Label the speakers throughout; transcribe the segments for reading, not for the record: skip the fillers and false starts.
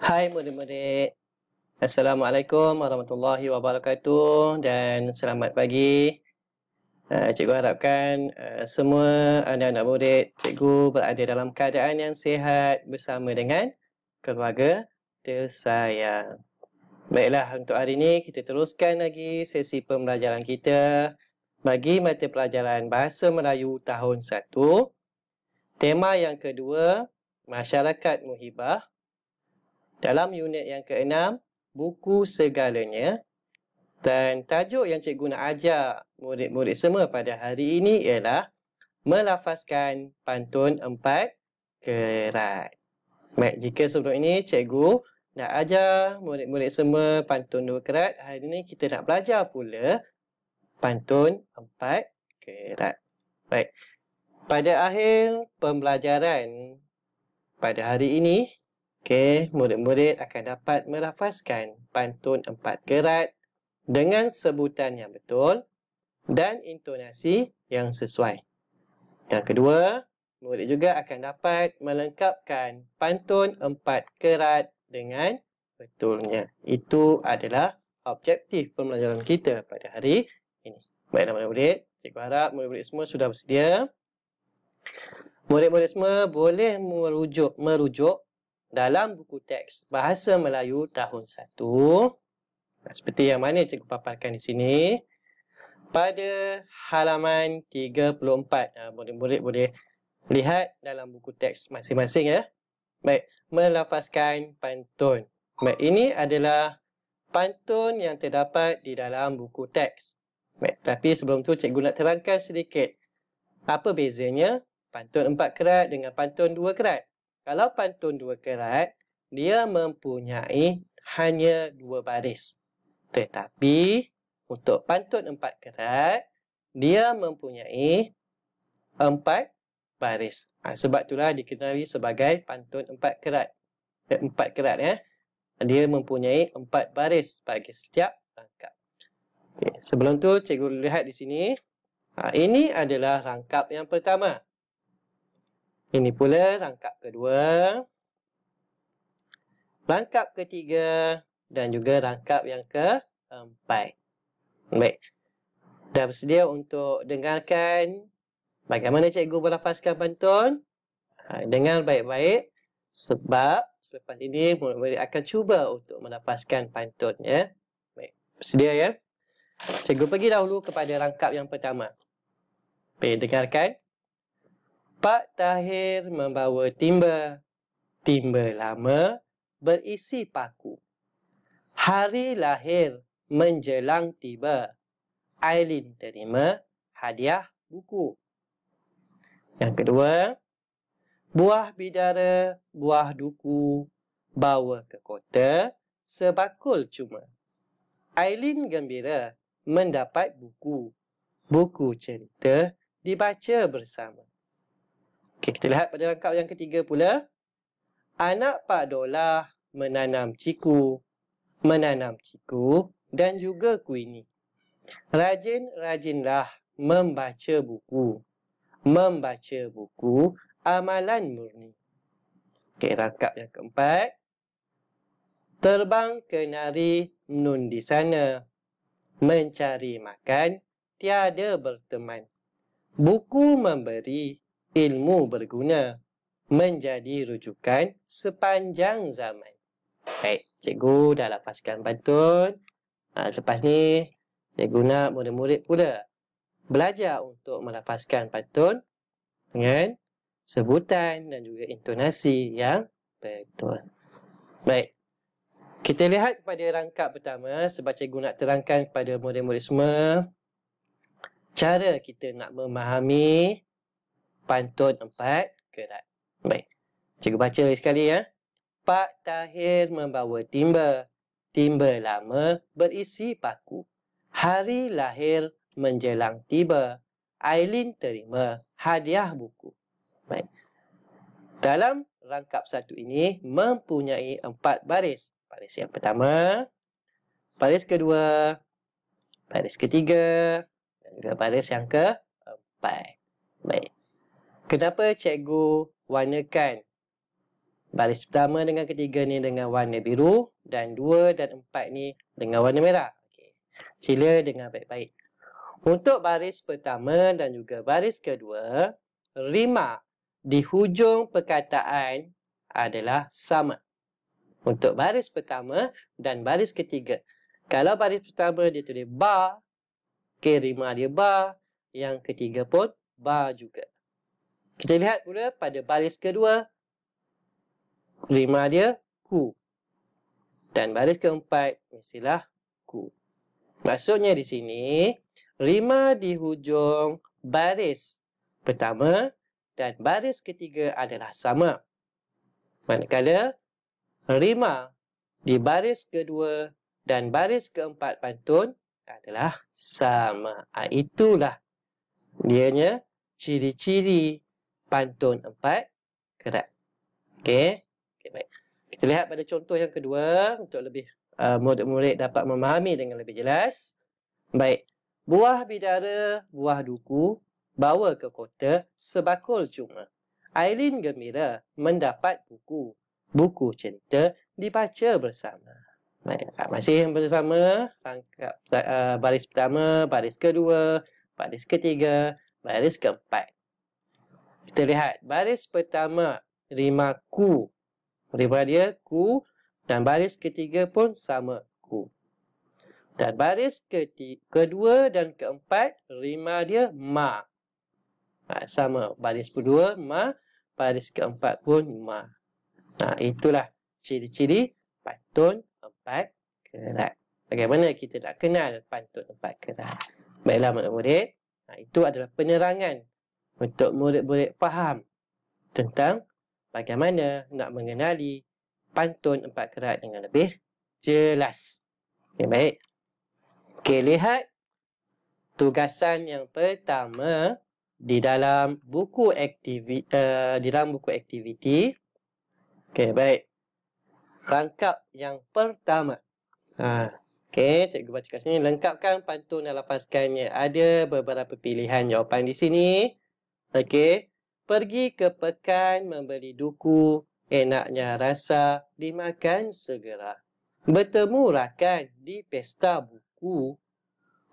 Speaker 1: Hai murid-murid. Assalamualaikum warahmatullahi wabarakatuh dan selamat pagi. Cikgu harapkan semua anak-anak murid cikgu berada dalam keadaan yang sihat bersama dengan keluarga tersayang. Baiklah, untuk hari ini kita teruskan lagi sesi pembelajaran kita bagi mata pelajaran Bahasa Melayu tahun 1. Tema yang kedua, Masyarakat Muhibah. Dalam unit yang ke-6, buku segalanya. Dan tajuk yang cikgu nak ajar murid-murid semua pada hari ini ialah melafazkan pantun 4 kerat. Baik, jika sebelum ini cikgu nak ajar murid-murid semua pantun 2 kerat, hari ini kita nak belajar pula pantun 4 kerat. Baik, pada akhir pembelajaran pada hari ini, murid-murid akan dapat melafazkan pantun 4 kerat dengan sebutan yang betul dan intonasi yang sesuai. Yang kedua, murid juga akan dapat melengkapkan pantun 4 kerat dengan betulnya. Itu adalah objektif pembelajaran kita pada hari ini. Baiklah murid-murid, cikgu harap murid-murid semua sudah bersedia. Murid-murid semua boleh merujuk dalam buku teks Bahasa Melayu tahun 1. Seperti yang mana cikgu paparkan di sini. Pada halaman 34. Murid-murid boleh lihat dalam buku teks masing-masing ya. Baik, melafazkan pantun. Baik, ini adalah pantun yang terdapat di dalam buku teks. Baik, tapi sebelum tu cikgu nak terangkan sedikit. Apa bezanya pantun 4 kerat dengan pantun 2 kerat? Kalau pantun 2 kerat, dia mempunyai hanya 2 baris. Tetapi untuk pantun 4 kerat, dia mempunyai 4 baris. Sebab itulah dikenali sebagai pantun 4 kerat. 4 kerat ya. Dia mempunyai 4 baris bagi setiap rangkap. Okay. Sebelum tu cikgu lihat di sini. Ini adalah rangkap yang pertama. Ini pula rangkap kedua, rangkap ketiga dan juga rangkap yang keempat. Baik. Dah bersedia untuk dengarkan bagaimana cikgu melafazkan pantun? Dengar baik-baik sebab selepas ini murid-murid akan cuba untuk melafazkan pantun ya. Baik. Bersedia ya? Cikgu pergi dahulu kepada rangkap yang pertama. Baik, dengarkan. Pak Tahir membawa timba. Timba lama berisi paku. Hari lahir menjelang tiba. Ailin terima hadiah buku. Yang kedua, buah bidara, buah duku, bawa ke kota, sebakul cuma. Ailin gembira mendapat buku. Buku cerita dibaca bersama. Okey, kita lihat pada rangkap yang ketiga pula. Anak Pak Dolah menanam ciku dan juga kuini. Rajin-rajinlah membaca buku. Membaca buku amalan murni. Okey, rangkap yang keempat. Terbang kenari nun di sana. Mencari makan, tiada berteman. Buku memberi ilmu berguna. Menjadi rujukan sepanjang zaman. Baik, cikgu dah lapaskan pantun. Lepas ni, cikgu nak murid-murid pula belajar untuk melafazkan pantun dengan sebutan dan juga intonasi yang betul. Baik, kita lihat kepada rangkap pertama sebab cikgu nak terangkan kepada murid-murid semua cara kita nak memahami pantun 4 kerat. Baik, cikgu baca sekali ya. Pak Tahir membawa timba. Timba lama berisi paku. Hari lahir menjelang tiba. Ailin terima hadiah buku. Baik. Dalam rangkap satu ini mempunyai 4 baris. Baris yang pertama, baris kedua, baris ketiga, dan juga baris yang keempat. Baik. Kenapa cikgu warnakan Baris pertama dengan ketiga ni dengan warna biru dan 2 dan 4 ni dengan warna merah. Okey. Sila dengar baik-baik. Untuk baris pertama dan juga baris kedua, rima di hujung perkataan adalah sama. Untuk baris pertama dan baris ketiga. Kalau baris pertama dia tulis ba, rima dia ba, yang ketiga pun ba juga. Kita lihat pula pada baris kedua, rima dia ku. Dan baris keempat mestilah ku. Maksudnya di sini, rima di hujung baris pertama dan baris ketiga adalah sama. Manakala rima di baris kedua dan baris keempat pantun adalah sama. Itulah dianya ciri-ciri pantun 4 kerat. Okey, baik. Kita lihat pada contoh yang kedua untuk lebih murid-murid dapat memahami dengan lebih jelas. Baik. Buah bidara, buah duku, bawa ke kota sebakul cuma. Aileen gembira mendapat buku. Buku cinta dibaca bersama. Baik. Masih bersama rangkap baris pertama, baris kedua, baris ketiga, baris keempat. Kita lihat baris pertama, rima ku. Rima dia ku dan baris ketiga pun sama ku. Dan baris kedua dan keempat, rima dia ma. Sama. Baris kedua ma, baris keempat pun ma. Itulah ciri-ciri pantun 4 kerat. Bagaimana kita nak kenal pantun 4 kerat? Baiklah murid-murid. Itu adalah penerangan untuk murid-murid faham tentang bagaimana nak mengenali pantun 4 kerat dengan lebih jelas. Okay, baik. Okey, lihat tugasan yang pertama di dalam buku aktiviti. Okey, baik. Rangkap yang pertama. Okey, cikgu baca kat sini. Lengkapkan pantun dan lapaskannya. Ada beberapa pilihan jawapan di sini. Okey. Pergi ke pekan membeli duku, enaknya rasa dimakan segera. Bertemu rakan di pesta buku,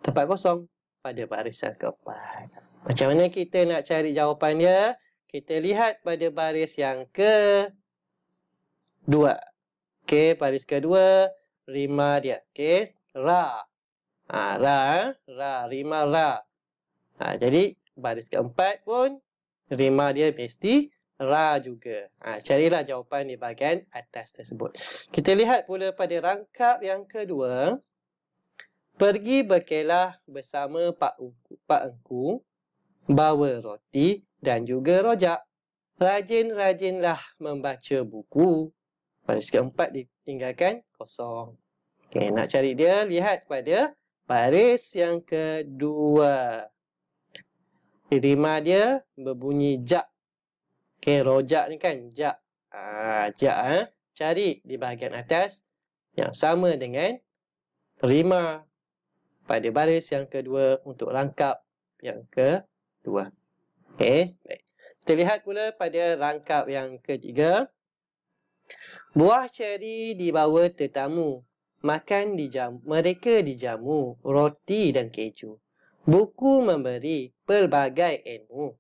Speaker 1: tempat kosong pada baris yang keempat. Macam mana kita nak cari jawapannya? Kita lihat pada baris yang kedua. Okey, baris kedua, rima dia. Okey, ra. Ra, rima ra. Jadi baris keempat pun rima dia mesti ra juga. Carilah jawapan di bahagian atas tersebut. Kita lihat pula pada rangkap yang kedua. Pergi berkelah bersama Pak Engku, bawa roti dan juga rojak. Rajin-rajinlah membaca buku. Baris keempat ditinggalkan kosong. Okey, nak cari dia, lihat pada baris yang kedua. Rima dia berbunyi jak. Okey, rojak ni kan jak. Jak. Cari di bahagian atas yang sama dengan rima pada baris yang kedua untuk rangkap yang kedua. Okey, baik. Kita lihat pula pada rangkap yang ketiga. Buah ceri dibawa tetamu. Makan mereka dijamu roti dan keju. Buku memberi pelbagai ilmu.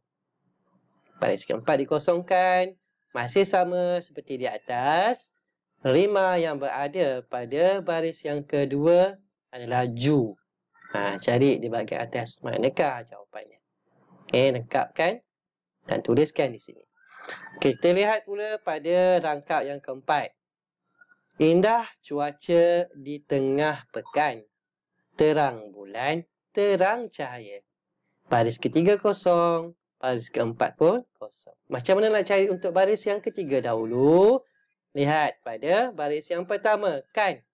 Speaker 1: Baris keempat dikosongkan. Masih sama seperti di atas. Rima yang berada pada baris yang kedua adalah ju. Cari di bahagian atas manakah jawapannya. Okey, lengkapkan dan tuliskan di sini. Okey, kita lihat pula pada rangkap yang keempat. Indah cuaca di tengah pekan. Terang bulan, terang cahaya. Baris ketiga kosong, baris keempat pun kosong. Macam mana nak cari untuk baris yang ketiga dahulu? Lihat pada baris yang pertama, kan.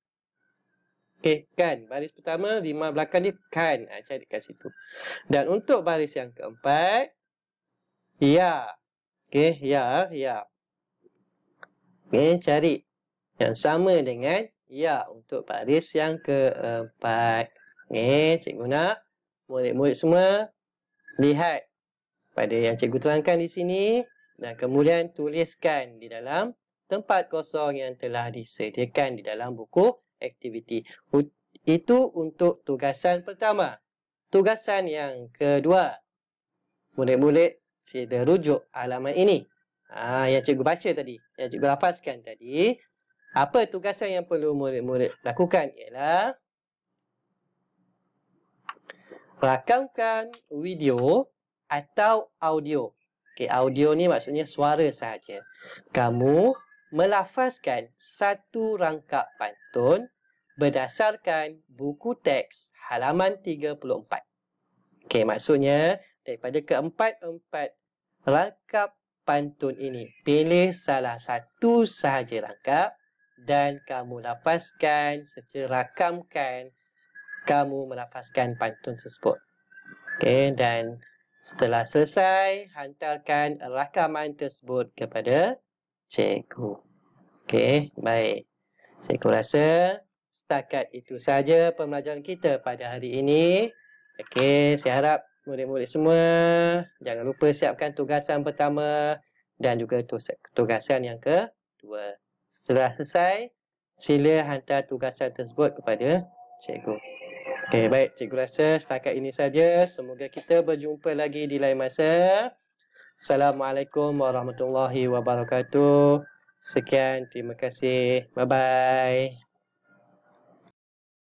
Speaker 1: Okey, kan. Baris pertama, rima belakang dia kan. Cari kat situ. Dan untuk baris yang keempat, ya. Okey, ya. Okey, cari yang sama dengan ya untuk baris yang keempat. Cikgu nak murid-murid semua lihat pada yang cikgu terangkan di sini dan kemudian tuliskan di dalam tempat kosong yang telah disediakan di dalam buku aktiviti. Itu untuk tugasan pertama. Tugasan yang kedua, murid-murid sila rujuk halaman ini. Yang cikgu baca tadi, yang cikgu lafazkan tadi. Apa tugasan yang perlu murid-murid lakukan ialah rakamkan video atau audio. Okey, audio ni maksudnya suara sahaja. Kamu melafazkan satu rangkap pantun berdasarkan buku teks halaman 34. Okey, maksudnya daripada keempat-empat rangkap pantun ini, pilih salah satu sahaja rangkap dan kamu lafazkan secara rakamkan, kamu melafazkan pantun tersebut. Okey, dan setelah selesai, hantarkan rakaman tersebut kepada cikgu. Okey, baik. Cikgu rasa setakat itu saja pembelajaran kita pada hari ini. Okey, saya harap murid-murid semua jangan lupa siapkan tugasan pertama dan juga tugasan yang kedua. Setelah selesai, sila hantar tugasan tersebut kepada cikgu. Okey, baik. Cikgu rasa setakat ini saja. Semoga kita berjumpa lagi di lain masa. Assalamualaikum warahmatullahi wabarakatuh. Sekian, terima kasih. Bye-bye.